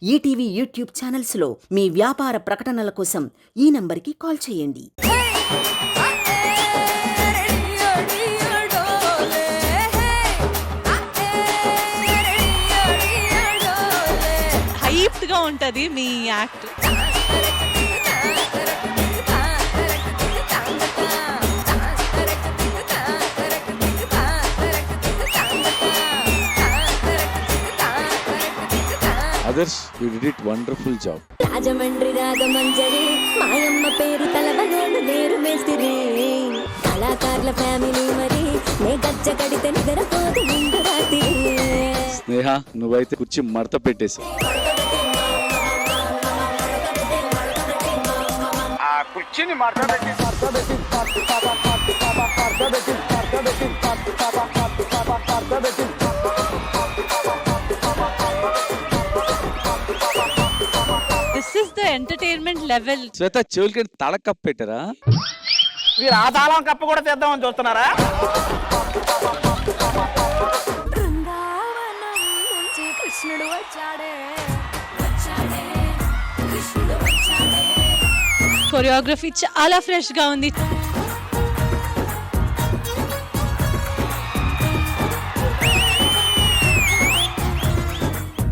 ETV YouTube ఛానల్స్లో మీ వ్యాపార ప్రకటనల కోసం ఈ నంబర్కి కాల్ చేయండి. హైప్డ్గా ఉంటుంది మీ act. Others, you did it wonderful job. Rajahmundry Ragamanjari మాయమ్మ పేరు తలబగోడు నేరు మేస్తిరి కళాకారుల ఫ్యామిలీ మరి నే గజ్జ కడితే నిద్రపోదు ముందు రాత్రి. స్నేహ, నువ్వైతే కుర్చీ మడత పెట్టేసి కుర్చీని మడత పెట్టి this is the entertainment level. Shweta చెవులకి తల కప్పు పెట్టారా? మీరు ఆ తాళం కప్ప కూడా తెద్దామని చూస్తున్నారా? బృందావనం నుంచి కృష్ణుడు వచ్చాడే. కొరియోగ్రఫీ చాలా ఫ్రెష్ గా ఉంది.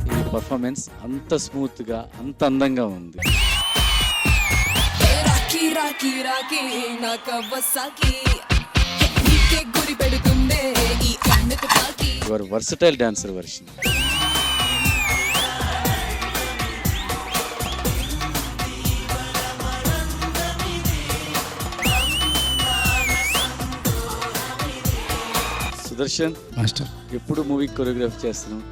ఈ పర్ఫార్మెన్స్ అంత స్మూత్ గా అంత అందంగా ఉంది. Your versatile dancer version. Sudarshan master, ఎప్పుడు మూవీ కొరియోగ్రఫీ చేస్తున్నాం?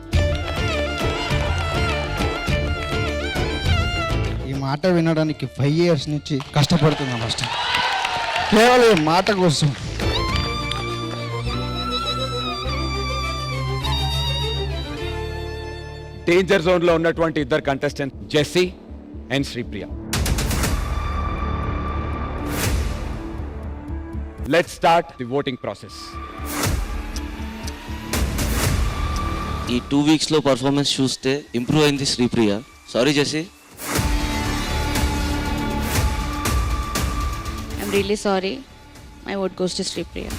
ఈ మాట వినడానికి 5 years నుంచి కష్టపడుతున్నా మాస్టర్, కేవలం ఈ మాట కోసం. డేంజర్ జోన్ లో ఉన్నటువంటి ఇద్దరు contestant Jessie and Sripriya. Let's start the voting process. ఈ 2 weeks లో పర్ఫార్మెన్స్ చూస్తే ఇంప్రూవ్ అయింది Sripriya. Sorry Jessie. I'm really sorry. My vote goes to Sripriya.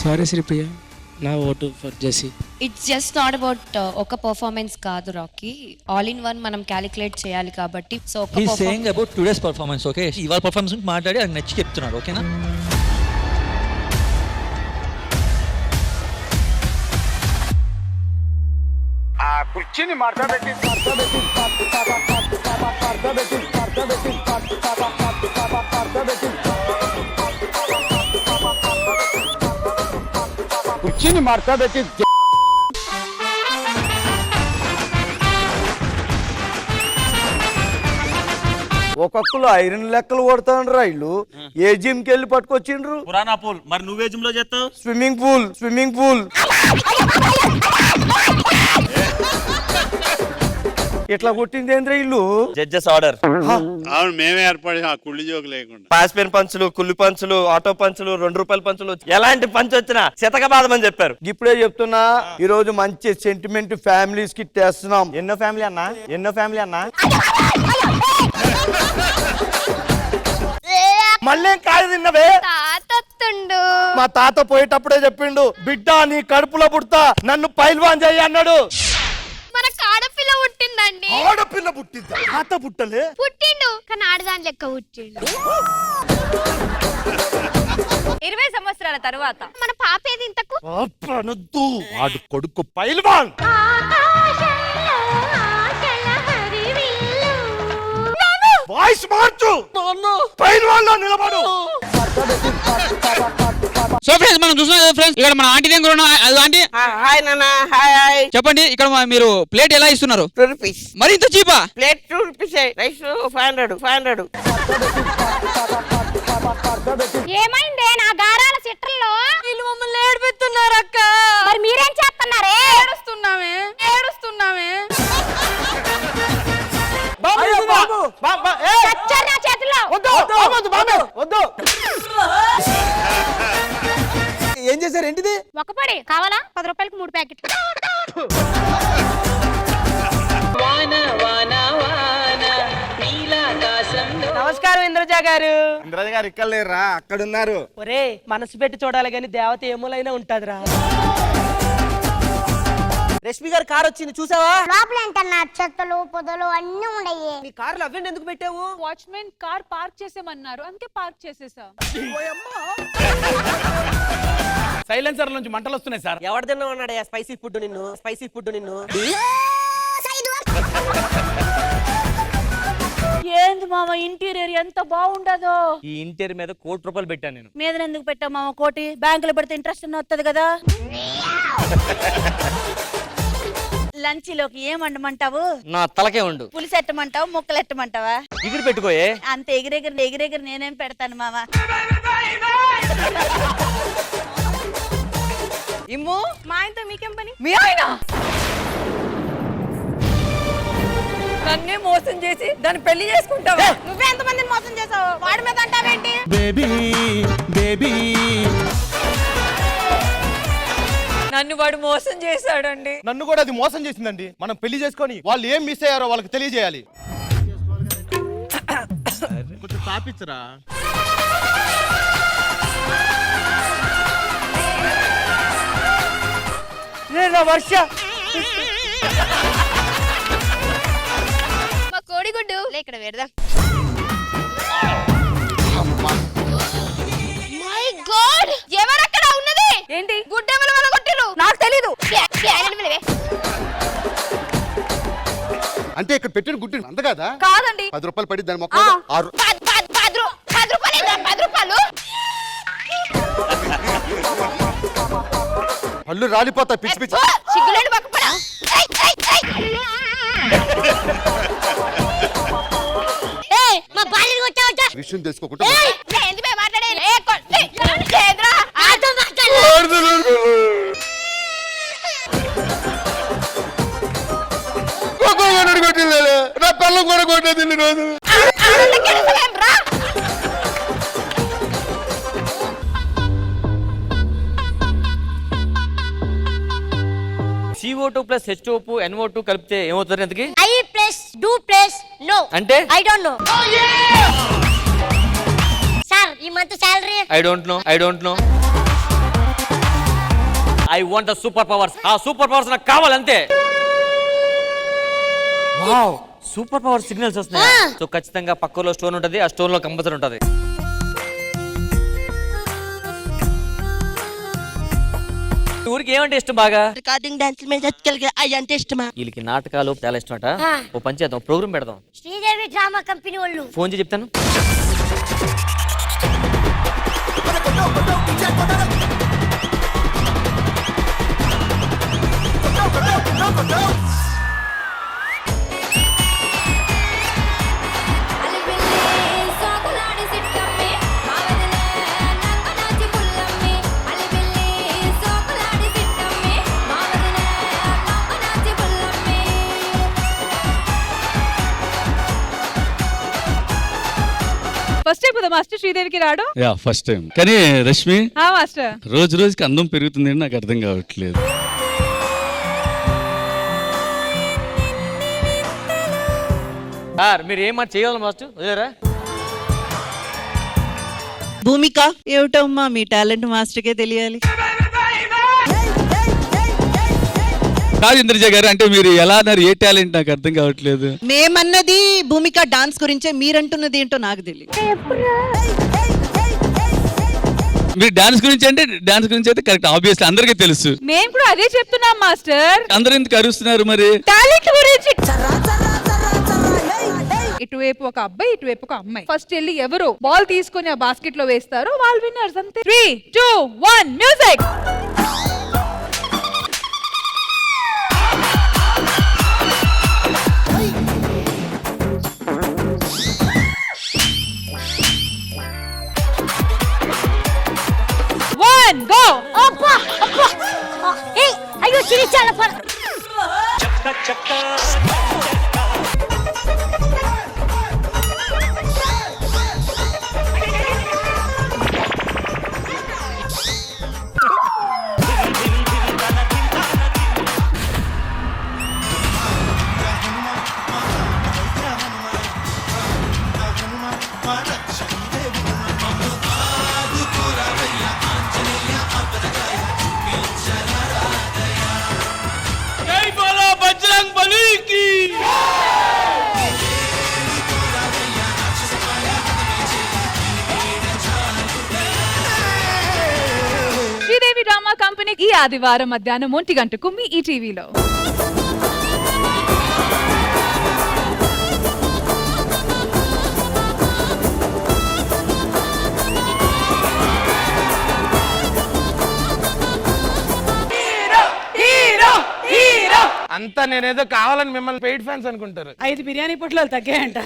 Sorry Sripriya, నా ఓటు for Jessie. It's just not about ఒక పర్ఫార్మెన్స్ కాదు రాకీ, ఆల్ ఇన్ వన్ మనం క్యాలిక్యులేట్ చేయాలి కాబట్టి. So he saying about today's performance. Okay, ఇవాళ పర్ఫార్మెన్స్ గురించి మాట్లాడి అది నచ్చి చెప్తున్నాడు. ఓకేనా? ఆ కుర్చీని మడత పెట్టి కుర్చీని మడత పెట్టి ఒక్కొక్కరు ఐరన్ లెక్కలు కొడతాండ్రా ఇల్లు. ఏ జిమ్ కి వెళ్ళి పట్టుకొచ్చిండ్రు? పురాణా పూల్. మరి నువ్వే జిమ్ లో చేస్తావు? Swimming pool. ఇట్లా కొట్టింది ఏంద్రా ఇల్లు? Judges order. అవును, మేమే ఏర్పడి ఆ కుళ్ళి జోకు లేకుండా పాస్పెన్ పంచులు, కుల్లి పంచులు, ఆటో పంచులు, ₹2 పంచులు, ఎలాంటి పంచ్ వచ్చినా శతక బాధమని చెప్పారు. ఇప్పుడే చెప్తున్నా, ఈ రోజు మంచి సెంటిమెంట్ ఫ్యామిలీస్ కి తెస్తున్నాం. ఎన్నో ఫ్యామిలీ అన్నా మళ్ళీ కాదు తిన్నవే. మా తాత పోయేటప్పుడే చెప్పిండు, బిడ్డ నీ కడుపులో పుడతా, నన్ను పైల్వాన్ చెయ్యి అన్నాడు. మనకు ఆడపిల్ల పుట్టిందండి. ఆడపిల్ల పుట్టిందా? తాత పుట్టలే. పుట్టిండు కానీ ఆడదాని లెక్క పుట్టిండు. 20 సంవత్సరాల తర్వాత మన పాప ఏది ఇంతకు? అనొద్దు, వాడు కొడుకు పైల్వాన్. వాయిస్ మార్చు, పైల్వాన్ లో నిలబడు. సో ఫ్రెండ్స్, మనం చూస్తున్నాం కదా ఫ్రెండ్స్, ఇక్కడ మన ఆంటీ దగ్గర ఉన్నాం. ఆంటీ హాయ్ నాన్న. హాయ్. చెప్పండి, ఇక్కడ మీరు ప్లేట్ ఎలా ఇస్తున్నారు? ₹2. మరి ఇంత చీపా? ప్లేట్ ₹2. రైస్ 500. ఏమైందే నా గారాల చిట్రల్లో? వీళ్ళు మమ్మల్ని ఏడిపిస్తున్నారు అక్క. మరి మీరేం చేస్తున్నారే? ఏడుస్తున్నామే. చచ్చారు నా చేతిలో. వద్దు. ఏం చేశారు? ఏంటిది? ఒకపడి కావాలా? ₹10 రూపాయలకి 3 ప్యాకెట్లు. నమస్కారం ఇంద్రజ గారు. ఇంద్రజ గారు ఇక్కడ లేరా, అక్కడ ఉన్నారు. ఒరే మనసు పెట్టి చూడాలి గాని దేవత ఏమూలైనా ఉంటదిరా. రష్మి గారు కార్ వచ్చింది చూసావా? లోపల ఏంటన్నా చెత్తలు పొదలు అన్ని ఉన్నాయి. నీ కార్లో అవ్వండి ఎందుకు పెట్టావు? వాచ్మెన్ కార్ పార్క్ చేసేమన్నారు, అందుకే పార్క్ చేసేసా. సైలెన్సర్ నుంచి మంటలు వస్తున్నాయి సార్. ఎవరు తిన్నా ఉన్నాడు స్పైసీ ఫుడ్ నిన్ను ఏంది మామ ఇంటీరియర్ ఎంత బాగుండదో. ఈ ఇంటీరియర్ మీద ₹1,00,00,000 పెట్టాను నేను. మీద ఎందుకు పెట్టావు మామ? కోటి బ్యాంకులో పెడితే ఇంట్రెస్ట్ వస్తుంది కదా. లంచ్ లోకి ఏం వండమంటావు? నా తలకే ఉండు. పులిసి ఎట్టమంటావు, ముక్కలు ఎట్టమంటావా? ఎగిరి పెట్టుకోయే. అంత ఎగిరెగిరి నేనేం పెడతాను మామ. ఇమ్ము మా ఆయనతో మీకేం పని? మీ ఆయన నన్నే మోసం చేసి దాన్ని పెళ్లి చేసుకుంటావా? నువ్వే ఎంత మందిని మోసం చేసావు? వాడి మీద అంటావేంటి? నన్ను వాడు మోసం చేశాడండి. నన్ను కూడా అది మోసం చేసిందండి. మనం పెళ్లి చేసుకొని వాళ్ళు ఏం మిస్ అయ్యారో వాళ్ళకి తెలియజేయాలి. కొంచెం తాపించరా. వర్ష మా కోడిగుడ్డు లే ఇక్కడ పెడదాం. మై గాడ్, ఎవరక్కడ ఉన్నది? ఏంటి? గుడ్డెమల వల్ల కొట్టిరు. నాకు తెలీదు. అంటే ఇక్కడ పెట్టిన గుడ్డు అంత కదా? కాదండి. ₹10 పడి దాని మొక్క 6. 10 రూపాయలు. 10 రూపాయలు పళ్ళు రాలిపోతా పిచ్చి పిచ్చి. సిగ్గులేని పక్కపడా. మా భార్యని కొట్టావట. విషయం తెలుసుకోకుండా ఎందుకు మాట్లాడేది? కేంద్ర ఆటో నా పళ్ళం కూడా కొట్టేది ఇన్ని రోజులు. CO2 + H2O NO2 కలిపితే ఏమవుతుంది ఎంతకి? I+do+no అంటే I don't know. సార్ ఈ month salary I don't know. I want the super powers. ఆ సూపర్ పవర్స్ నాకు కావాలంతే. వావ్, సూపర్ పవర్ సిగ్నల్స్ వస్తున్నాయి. సో ఖచ్చితంగా పక్కలో స్టోన్ ఉంటది, ఆ స్టోన్ లో కంపల్సరీ ఉంటది. ఊరికి ఏమంటే ఇష్టం బాగా? రికార్డింగ్ డాన్స్ అంటే ఇష్టమా? వీళ్ళకి నాటకాలు చాలా ఇష్టం అట. ఓ పని చేద్దాం, ప్రోగ్రామ్ పెడదాం. శ్రీదేవి డ్రామా కంపెనీ వాళ్ళు ఫోన్ చేసి చెప్తాను. ఫస్ట్ టైం కదా మాస్టర్ శ్రీదేవికి రాడు. Yeah first time. కానీ రష్మి మాస్టర్ రోజు రోజుకి అందం పెరుగుతుంది, నాకు అర్థం కావట్లేదు. సార్ మీరు ఏం మాట చేయగలరు మాస్టర్? వదిలేరా? భూమిక ఏమిటమ్మా మీ టాలెంట్ మాస్టర్కే తెలియాలి. కాదు ఇంద్రజ గారు, అంటే మీరు ఎలా అన్నారు? ఏ టాలెంట్ నాకు అర్థం కావట్లేదు. మేమన్నది భూమిక డాన్స్ గురించే, మీరంటున్నది ఏంటో నాకు తెలియదు. మీరు డాన్స్ గురించి అంటే డాన్స్ గురించి అయితే కరెక్ట్, ఆబ్వియస్లీ అందరికీ తెలుసు. మేము కూడా అదే చెప్తున్నాం మాస్టర్. అందరూ ఎందుకు అరుస్తున్నారు మరి? టాలెంట్ గురించి. ఇటువైపు ఒక అబ్బాయి, ఇటువైపు ఒక అమ్మాయి. ఫస్ట్ వెళ్ళి ఎవరు బాల్ తీసుకొని ఆ బాస్కెట్ లో వేస్తారో వాళ్ళు విన్నర్స్ అంతే. 3, 2, 1 మ్యూజిక్. Go! అబ్బా అబ్బా ఏయ్ అయ్యో చిరిచాల పర శ్రీదేవి డ్రామా కంపెనీ ఈ ఆదివారం మధ్యాహ్నం 1 గంటకు మీ ఈ టీవీలో. అంతా నేనేదో కావాలని మిమ్మల్ని పెయిడ్ ఫ్యాన్స్ అనుకుంటారు. 5 బిర్యానీ పొట్లాలు తగ్గాయంట.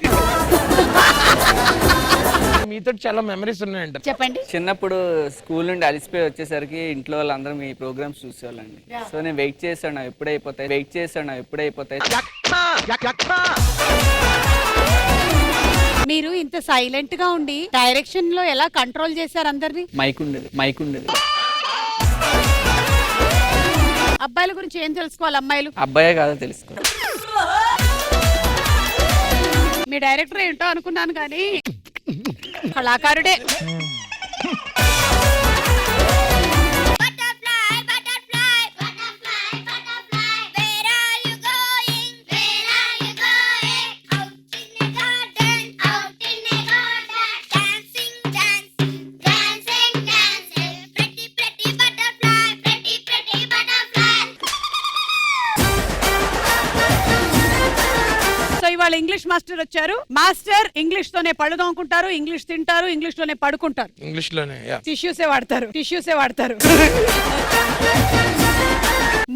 మీతో చాలా మెమరీస్ ఉన్నాయంట. చెప్పండి. చిన్నప్పుడు స్కూల్ నుండి అలిసిపోయి వచ్చేసరికి ఇంట్లో వాళ్ళందరూ మీ ప్రోగ్రామ్స్ చూసేవాళ్ళండి. సో నేను వెయిట్ చేశాను ఎప్పుడైపోతాయి. మీరు ఇంత సైలెంట్ గా ఉండి డైరెక్షన్ లో ఎలా కంట్రోల్ చేశారు అందరినీ? మైక్ ఉండేది. అబ్బాయిల గురించి ఏం తెలుసుకోవాలి అమ్మాయిలు? అబ్బాయే కాదో తెలుసుకో. మీ డైరెక్టర్ ఏంటో అనుకున్నాను కానీ కళాకారుడే. ఇవాళ ఇంగ్లీష్ మాస్టర్ వచ్చారు. మాస్టర్ ఇంగ్లీష్ తోనే పళ్ళు తోముకుంటారు, ఇంగ్లీష్ తింటారు, ఇంగ్లీష్ లోనే పడుకుంటారు, ఇంగ్లీష్ లోనే టిష్యూసే వాడతారు.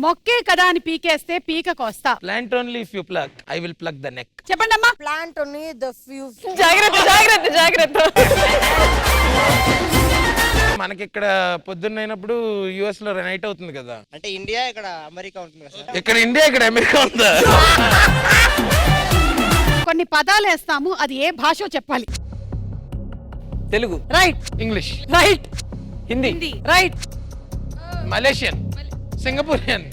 మొక్కే కదా అని పీకేస్తే పీక కోస్తా. Plant only if you plug I will plug the neck. చెప్పండి అమ్మా. Plant only the few. జాగ్రత్త. మనకి ఇక్కడ పొద్దున్నైనప్పుడు యుఎస్ లో నైట్ అవుతుంది కదా. అంటే ఇండియా ఇక్కడ అమెరికా ఉంటుంది కదా. ఇక్కడ ఇండియా ఇక్కడ అమెరికా ఉందా? కొన్ని పదాలు వేస్తాము, అది ఏ భాషో చెప్పాలి. Telugu, right. English, right. Hindi, right. Malaysian, Singaporean.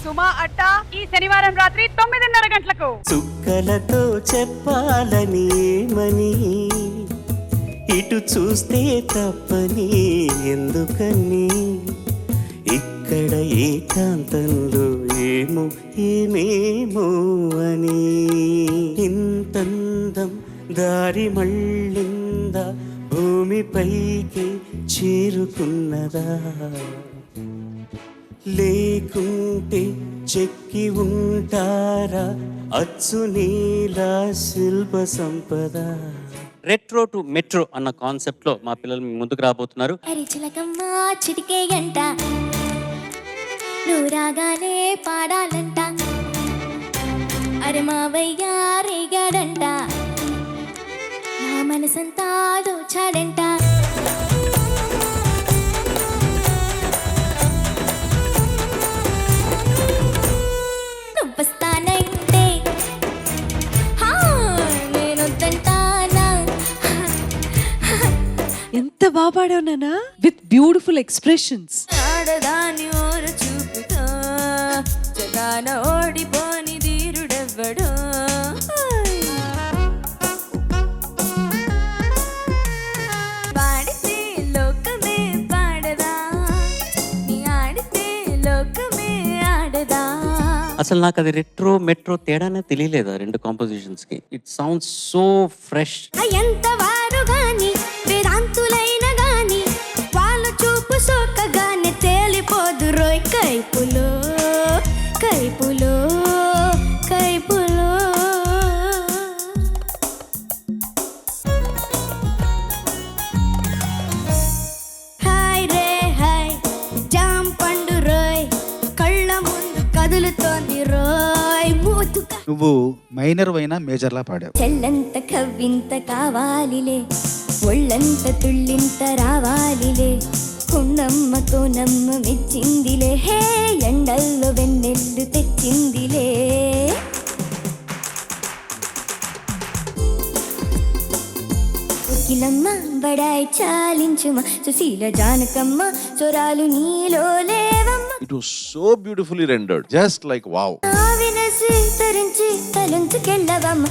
Suma Adda ఈ శనివారం రాత్రి 9:30 గంటలకు. చుక్కలతో చెప్పాలని ఏమని ఇటు చూస్తే తప్పని ఎందుకని ఇక్కడ ఏకాంతంలో ఏమేమో అని ఇంతందం దారి మళ్ళిందా భూమిపైకి చేరుకున్నదా లేకుంటే చెక్కి ఉంటారా అచ్చు నీలా శిల్ప సంపద. రెట్రో టు మెట్రో అన్న కాన్సెప్ట్ లో మా పిల్లలు ముందుకు రాబోతున్నారు. అరి చిలకమ్మ చిటికే గంట నువ్వు రాగానే పాడాలంట. అరే మావయ్య రేగాడంట నా మనసంతా దోచాడంట. నువ్వొస్తానంటే నేనొద్దంటానా. ఎంత బాగా పాడావు నాన్నా, విత్ బ్యూటిఫుల్ ఎక్స్ప్రెషన్స్. ఆడదాని ఓర చూపుతో జగాన ఓడిపోని ధీరుడెవ్వడు. పాడితే లోకమే పాడదా, నీ ఆడితే లోకమే ఆడదా. అసలు నాకు అది రెట్రో మెట్రో తేడానే తెలియలేదు రెండు కాంపోజిషన్స్ కి. It sounds so fresh. ఎంత వారు గాని వేదాంతులైన గాని వాళ్ళ చూపు సోకగానే తేలిపోదు రోయ్ కైపులో కైపులో కైపులో. హాయ్ రే హాయ్ జామ్ పండు రోయ్ కళ్ళ ముందు కదులుతోంది రోయ్ మూతుగా. నువ్వు మైనర్ అయినా మేజర్లా పాడావు. చెల్లంత కవ్వింత కావాలిలే ఒళ్ళంత తుళ్ళింత రావాలిలే. కుండమ్మతో నమ్మ మెచ్చిందిలే హే ఎండల్లో వెన్నెల్లు తెచ్చిందిలే. ఉకిలమ్మ బడాయి చాలించుమ సుశీల జానకమ్మ చొరాలు నీలో లేవమ్మ. It was so beautifully rendered, just like wow. వినసి తరించి తలంచుకెళ్ళవమ్మ